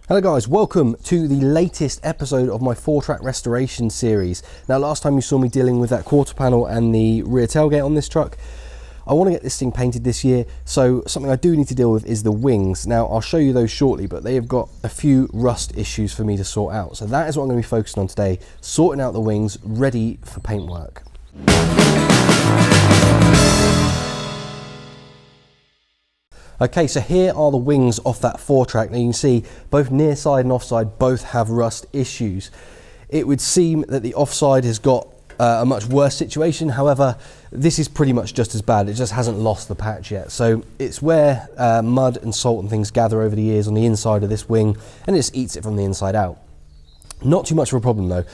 Hello guys, welcome to the latest episode of my Fourtrak restoration series. Now last time you saw me dealing with that quarter panel and the rear tailgate on this truck. I want to get this thing painted this year, so something I do need to deal with is the wings. Now I'll show you those shortly, but they have got a few rust issues for me to sort out. So that is what I'm going to be focusing on today, sorting out the wings, ready for paintwork. Okay, so here are the wings off that Fourtrak. Now you can see both near side and offside both have rust issues. It would seem that the offside has got a much worse situation. However, this is pretty much just as bad. It just hasn't lost the patch yet. So it's where mud and salt and things gather over the years on the inside of this wing, and it just eats it from the inside out. Not too much of a problem though.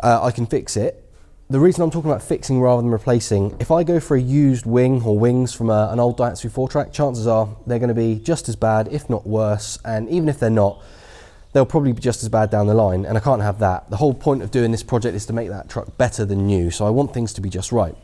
I can fix it. The reason I'm talking about fixing rather than replacing, if I go for a used wing or wings from an old Daihatsu Fourtrak, chances are they're going to be just as bad, if not worse, and even if they're not, they'll probably be just as bad down the line, and I can't have that. The whole point of doing this project is to make that truck better than new, so I want things to be just right.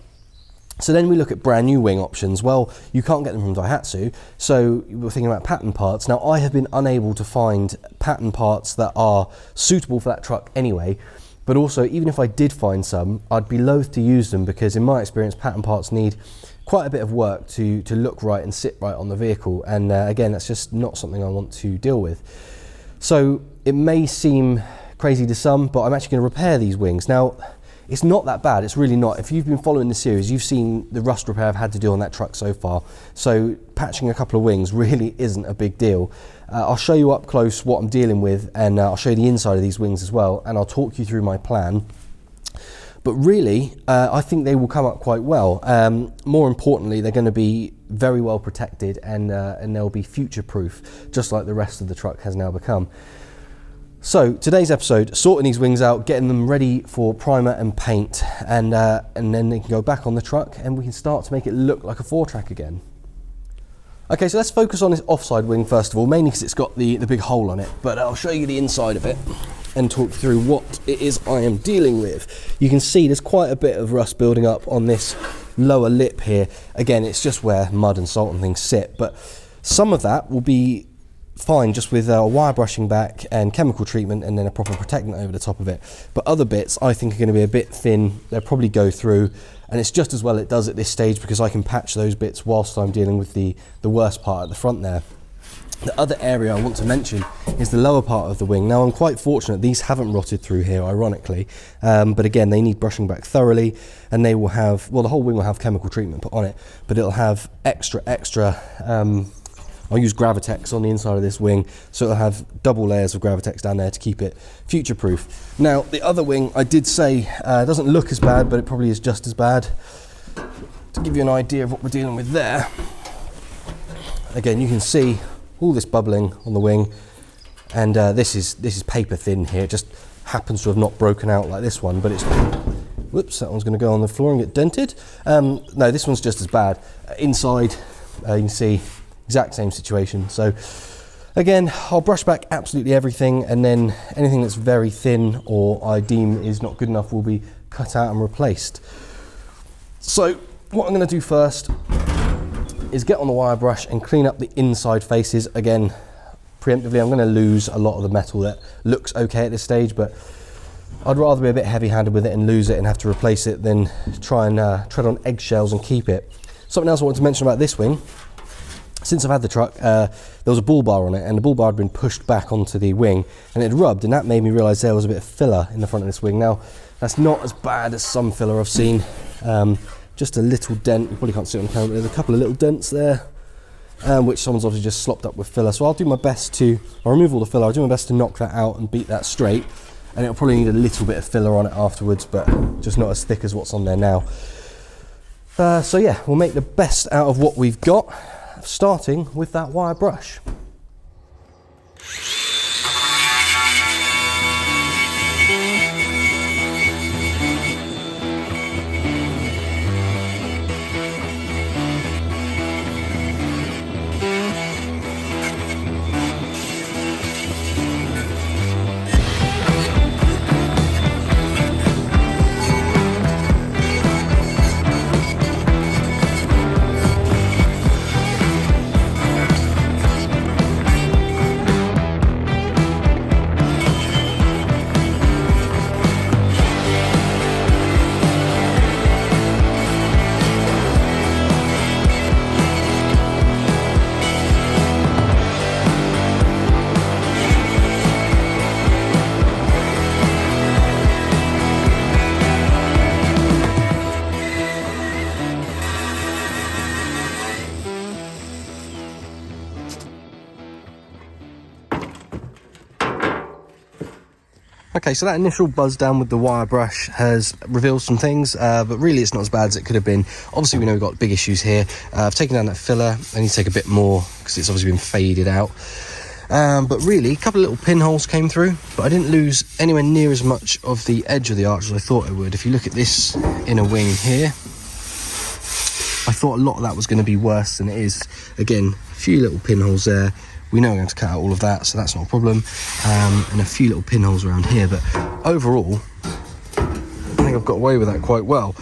So then we look at brand new wing options. Well, you can't get them from Daihatsu, so we're thinking about pattern parts. Now I have been unable to find pattern parts that are suitable for that truck anyway. But also, even if I did find some, I'd be loath to use them because in my experience, pattern parts need quite a bit of work to look right and sit right on the vehicle. And again, that's just not something I want to deal with. So it may seem crazy to some, but I'm actually going to repair these wings. Now, it's not that bad, it's really not. If you've been following the series, you've seen the rust repair I've had to do on that truck so far. So patching a couple of wings really isn't a big deal. I'll show you up close what I'm dealing with, and I'll show you the inside of these wings as well, and I'll talk you through my plan. But really, I think they will come up quite well. More importantly, they're going to be very well protected, and they'll be future-proof, just like the rest of the truck has now become. So today's episode, sorting these wings out, getting them ready for primer and paint, and then they can go back on the truck, and we can start to make it look like a Fourtrak again. Okay, so let's focus on this offside wing first of all, mainly because it's got the big hole on it, but I'll show you the inside of it and talk through what it is I am dealing with. You can see there's quite a bit of rust building up on this lower lip here. Again, it's just where mud and salt and things sit, but some of that will be fine just with wire brushing back and chemical treatment and then a proper protectant over the top of it. But other bits I think are going to be a bit thin. They'll probably go through, and it's just as well it does at this stage because I can patch those bits whilst I'm dealing with the worst part at the front there. The other area I want to mention is the lower part of the wing. Now I'm quite fortunate these haven't rotted through here, ironically, but again they need brushing back thoroughly, and they will have, well, the whole wing will have chemical treatment put on it, but it'll have extra I'll use Gravitex on the inside of this wing, so it'll have double layers of Gravitex down there to keep it future-proof. Now, the other wing, I did say, doesn't look as bad, but it probably is just as bad. To give you an idea of what we're dealing with there, again, you can see all this bubbling on the wing, and this is paper thin here. It just happens to have not broken out like this one, but it's, whoops, that one's going to go on the floor and get dented. No, this one's just as bad. Inside, you can see exact same situation. So again, I'll brush back absolutely everything, and then anything that's very thin or I deem is not good enough will be cut out and replaced. So what I'm going to do first is get on the wire brush and clean up the inside faces. Again, preemptively, I'm going to lose a lot of the metal that looks okay at this stage, but I'd rather be a bit heavy-handed with it and lose it and have to replace it than try and tread on eggshells and keep it. Something else I want to mention about this wing: since I've had the truck, there was a bull bar on it, and the bull bar had been pushed back onto the wing, and it rubbed, and that made me realise there was a bit of filler in the front of this wing. Now, that's not as bad as some filler I've seen. Just a little dent. You probably can't see it on the camera, but there's a couple of little dents there, which someone's obviously just slopped up with filler. So I'll do my best to, I'll remove all the filler, I'll do my best to knock that out and beat that straight, and it'll probably need a little bit of filler on it afterwards, but just not as thick as what's on there now. So yeah, we'll make the best out of what we've got, starting with that wire brush. Okay, so that initial buzz down with the wire brush has revealed some things, but really it's not as bad as it could have been. Obviously we know we've got big issues here. I've taken down that filler. I need to take a bit more because it's obviously been faded out. But really, a couple of little pinholes came through, but I didn't lose anywhere near as much of the edge of the arch as I thought I would. If you look at this inner wing here, I thought a lot of that was going to be worse than it is. Again, a few little pinholes there. We know we're going to cut out all of that, so that's not a problem. And a few little pinholes around here, but overall, I think I've got away with that quite well.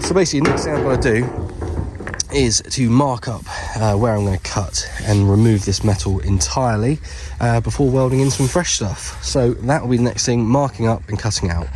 So basically, the next thing I'm going to do is to mark up where I'm going to cut and remove this metal entirely before welding in some fresh stuff. So that will be the next thing, marking up and cutting out.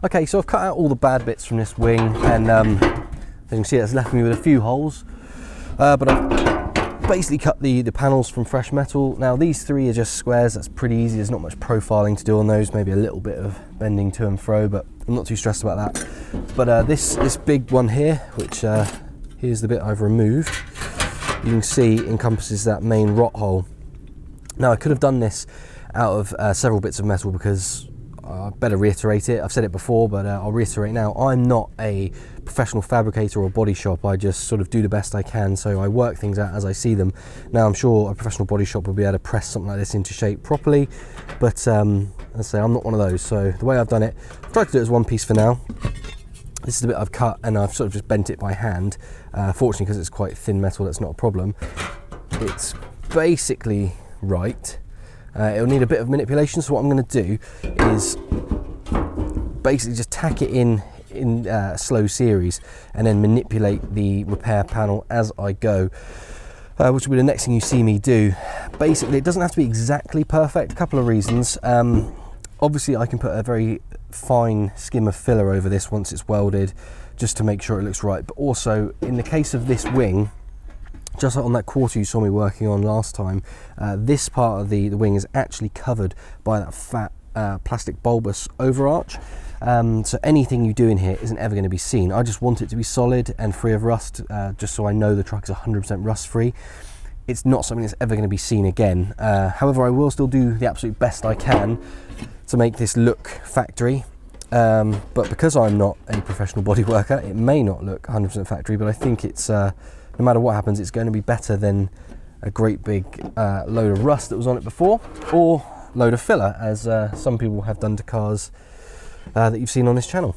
Okay, so I've cut out all the bad bits from this wing, and as you can see, it's left me with a few holes, but I've basically cut the panels from fresh metal. Now these three are just squares, that's pretty easy, there's not much profiling to do on those, maybe a little bit of bending to and fro, but I'm not too stressed about that. But this big one here, which here's the bit I've removed, you can see encompasses that main rot hole. Now I could have done this out of several bits of metal because I better reiterate it. I've said it before, but I'll reiterate now. I'm not a professional fabricator or body shop. I just sort of do the best I can, so I work things out as I see them. Now I'm sure a professional body shop will be able to press something like this into shape properly, but as I say, I'm not one of those. So the way I've done it, I've tried to do it as one piece for now. This is the bit I've cut, and I've sort of just bent it by hand. Fortunately, because it's quite thin metal, that's not a problem. It's basically right. It'll need a bit of manipulation, so what I'm going to do is basically just tack it in a slow series and then manipulate the repair panel as I go, which will be the next thing you see me do. Basically, it doesn't have to be exactly perfect, a couple of reasons. Obviously, I can put a very fine skim of filler over this once it's welded, just to make sure it looks right, but also, in the case of this wing, just like on that quarter you saw me working on last time, this part of the wing is actually covered by that fat plastic bulbous overarch. So anything you do in here isn't ever going to be seen. I just want it to be solid and free of rust, just so I know the truck is 100% rust free. It's not something that's ever going to be seen again. However, I will still do the absolute best I can to make this look factory. But because I'm not a professional body worker, it may not look 100% factory, but I think it's no matter what happens, it's going to be better than a great big load of rust that was on it before, or load of filler, as some people have done to cars that you've seen on this channel.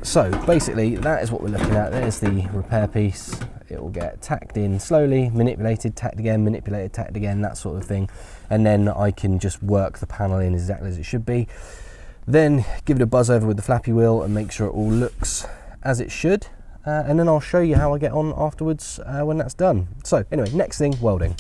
So basically, that is what we're looking at. There's the repair piece. It will get tacked in slowly, manipulated, tacked again, manipulated, tacked again, that sort of thing. And then I can just work the panel in exactly as it should be. Then give it a buzz over with the flappy wheel and make sure it all looks as it should. And then I'll show you how I get on afterwards when that's done. So anyway, next thing, welding.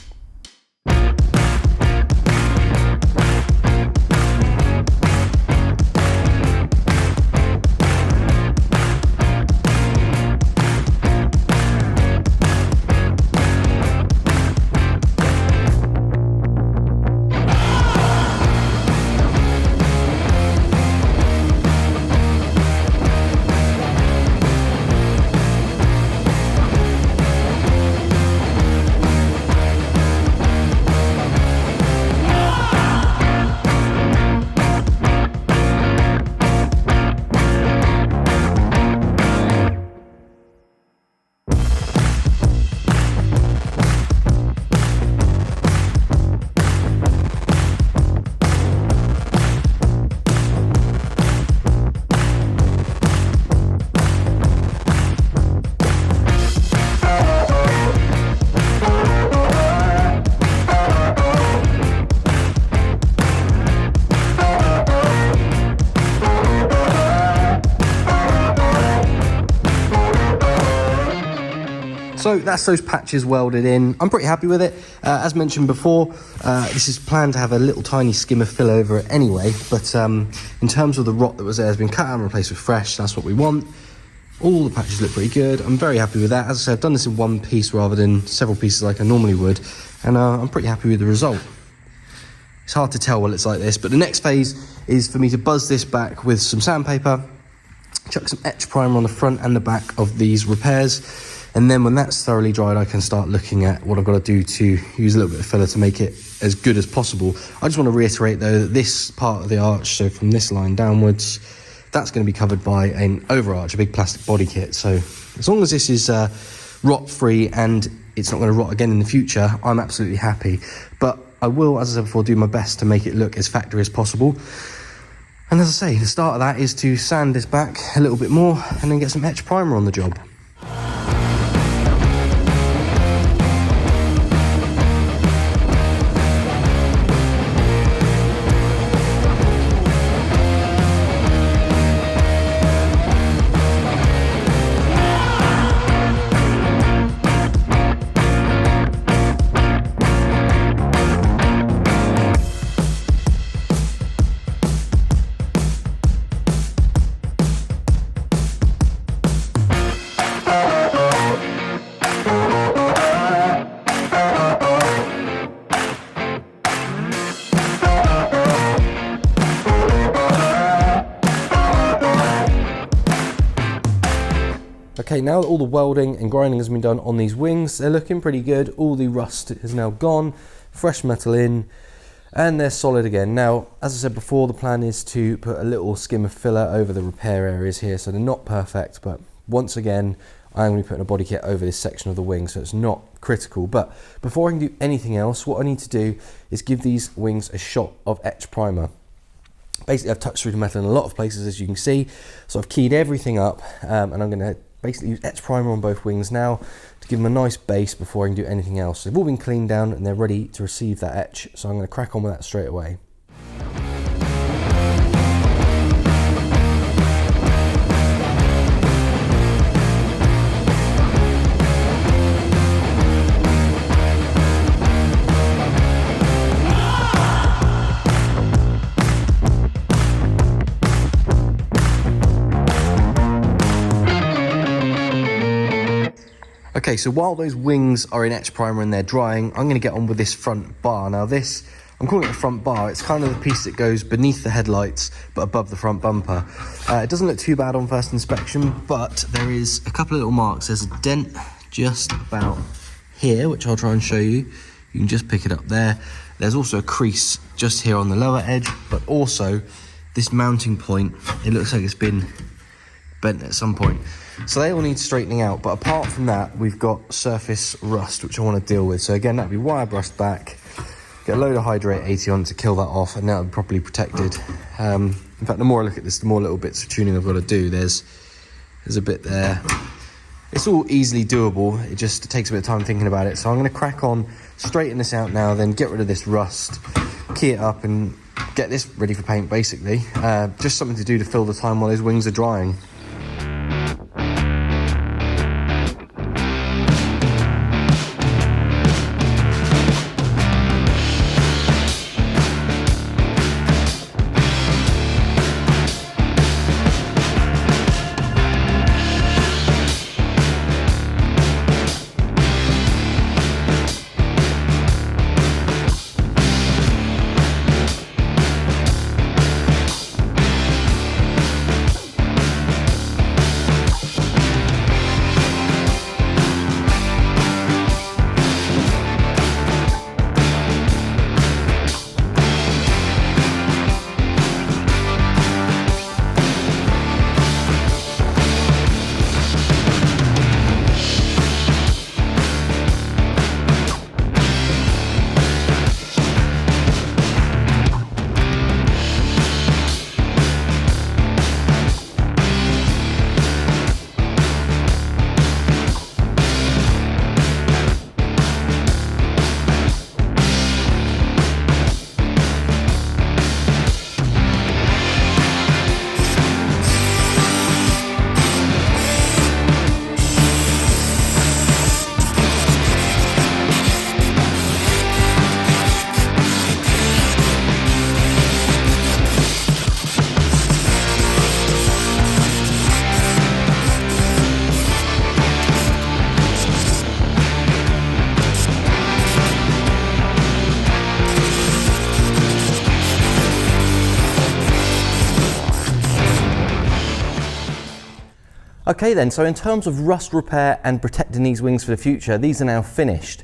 So that's those patches welded in. I'm pretty happy with it. As mentioned before, this is planned to have a little tiny skim of fill over it anyway, but in terms of the rot that was there has been cut out and replaced with fresh. That's what we want. All the patches look pretty good. I'm very happy with that. As I said, I've done this in one piece rather than several pieces like I normally would, and I'm pretty happy with the result. It's hard to tell while it's like this, but the next phase is for me to buzz this back with some sandpaper, chuck some etch primer on the front and the back of these repairs, and then when that's thoroughly dried, I can start looking at what I've got to do to use a little bit of filler to make it as good as possible. I just want to reiterate though that this part of the arch, so from this line downwards, that's going to be covered by an overarch, a big plastic body kit. So as long as this is rot free and it's not going to rot again in the future, I'm absolutely happy. But I will, as I said before, do my best to make it look as factory as possible. And as I say, the start of that is to sand this back a little bit more and then get some etch primer on the job. Okay, now that all the welding and grinding has been done on these wings, they're looking pretty good. All the rust is now gone, fresh metal in, and they're solid again. Now, as I said before, the plan is to put a little skim of filler over the repair areas here, so they're not perfect, but once again, I'm going to be putting a body kit over this section of the wing, so it's not critical. But before I can do anything else, what I need to do is give these wings a shot of etch primer. Basically, I've touched through the metal in a lot of places, as you can see, so I've keyed everything up, and I'm going to basically use etch primer on both wings now to give them a nice base before I can do anything else. They've all been cleaned down and they're ready to receive that etch, so I'm going to crack on with that straight away. Okay, so while those wings are in etch primer and they're drying, I'm going to get on with this front bar. Now this, I'm calling it a front bar. It's kind of the piece that goes beneath the headlights but above the front bumper. It doesn't look too bad on first inspection, but there is a couple of little marks. There's a dent just about here, which I'll try and show you. You can just pick it up there. There's also a crease just here on the lower edge, but also this mounting point, it looks like it's been bent at some point. So they all need straightening out, but apart from that, we've got surface rust, which I want to deal with. So again, that'll be wire brushed back, get a load of Hydrate 80 on to kill that off, and now it'll be properly protected. In fact, the more I look at this, the more little bits of tuning I've got to do. There's a bit there. It's all easily doable. It just takes a bit of time thinking about it. So I'm going to crack on, straighten this out now, then get rid of this rust, key it up, and get this ready for paint, basically. Just something to do to fill the time while those wings are drying. Okay then, so in terms of rust repair and protecting these wings for the future, these are now finished.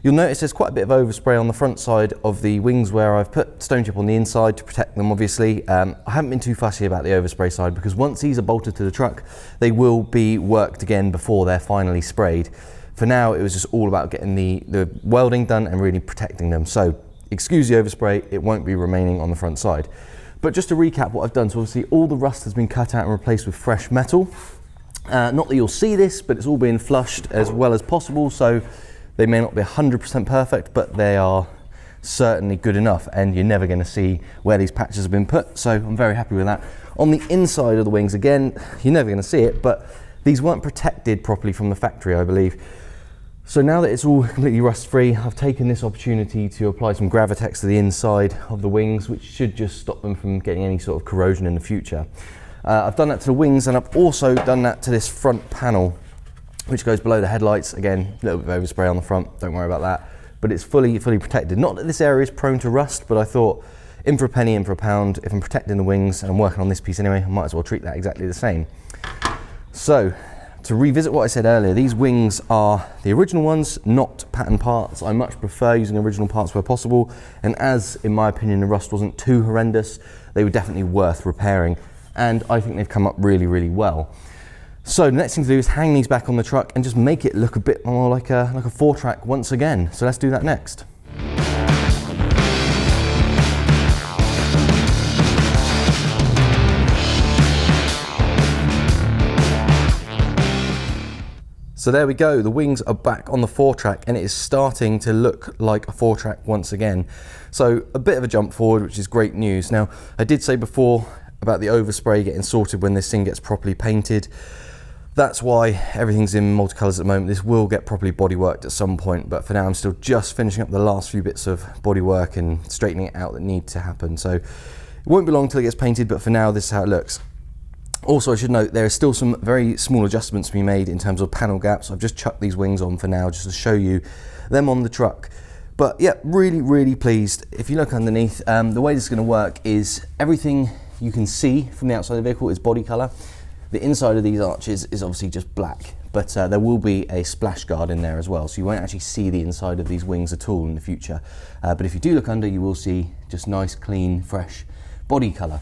You'll notice there's quite a bit of overspray on the front side of the wings where I've put stone chip on the inside to protect them, obviously. I haven't been too fussy about the overspray side because once these are bolted to the truck, they will be worked again before they're finally sprayed. For now, it was just all about getting the welding done and really protecting them. So excuse the overspray, it won't be remaining on the front side. But just to recap what I've done, so obviously all the rust has been cut out and replaced with fresh metal. Not that you'll see this, but it's all being flushed as well as possible. So they may not be 100% perfect, but they are certainly good enough, and you're never going to see where these patches have been put. So I'm very happy with that. On the inside of the wings, again, you're never going to see it, but these weren't protected properly from the factory, I believe. So now that it's all completely rust-free, I've taken this opportunity to apply some Gravitex to the inside of the wings, which should just stop them from getting any sort of corrosion in the future. I've done that to the wings, and I've also done that to this front panel, which goes below the headlights. Again, a little bit of overspray on the front, don't worry about that. But it's fully protected. Not that this area is prone to rust, but I thought, in for a penny, in for a pound, if I'm protecting the wings, and I'm working on this piece anyway, I might as well treat that exactly the same. So, to revisit what I said earlier, these wings are the original ones, not pattern parts. I much prefer using original parts where possible, and as, in my opinion, the rust wasn't too horrendous, they were definitely worth repairing, and I think they've come up really, really well. So the next thing to do is hang these back on the truck and just make it look a bit more like a Fourtrak once again. So let's do that next. So there we go, the wings are back on the Fourtrak and it is starting to look like a Fourtrak once again. So a bit of a jump forward, which is great news. Now, I did say before about the overspray getting sorted when this thing gets properly painted. That's why everything's in multicolours at the moment. This will get properly bodyworked at some point, but for now I'm still just finishing up the last few bits of bodywork and straightening it out that need to happen. So it won't be long till it gets painted, but for now this is how it looks. Also, I should note there are still some very small adjustments to be made in terms of panel gaps. I've just chucked these wings on for now just to show you them on the truck. But yeah, really, really pleased. If you look underneath, the way this is going to work is everything you can see from the outside of the vehicle is body colour. The inside of these arches is obviously just black, but there will be a splash guard in there as well, so you won't actually see the inside of these wings at all in the future. But if you do look under, you will see just nice, clean, fresh body colour.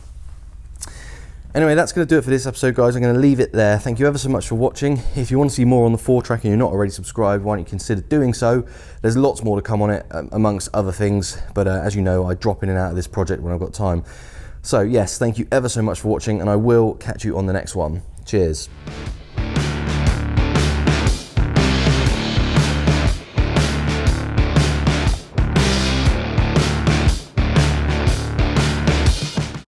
Anyway, that's going to do it for this episode, guys. I'm going to leave it there. Thank you ever so much for watching. If you want to see more on the Fourtrak and you're not already subscribed, why don't you consider doing so? There's lots more to come on it, amongst other things. But as you know, I drop in and out of this project when I've got time. So yes, thank you ever so much for watching, and I will catch you on the next one. Cheers.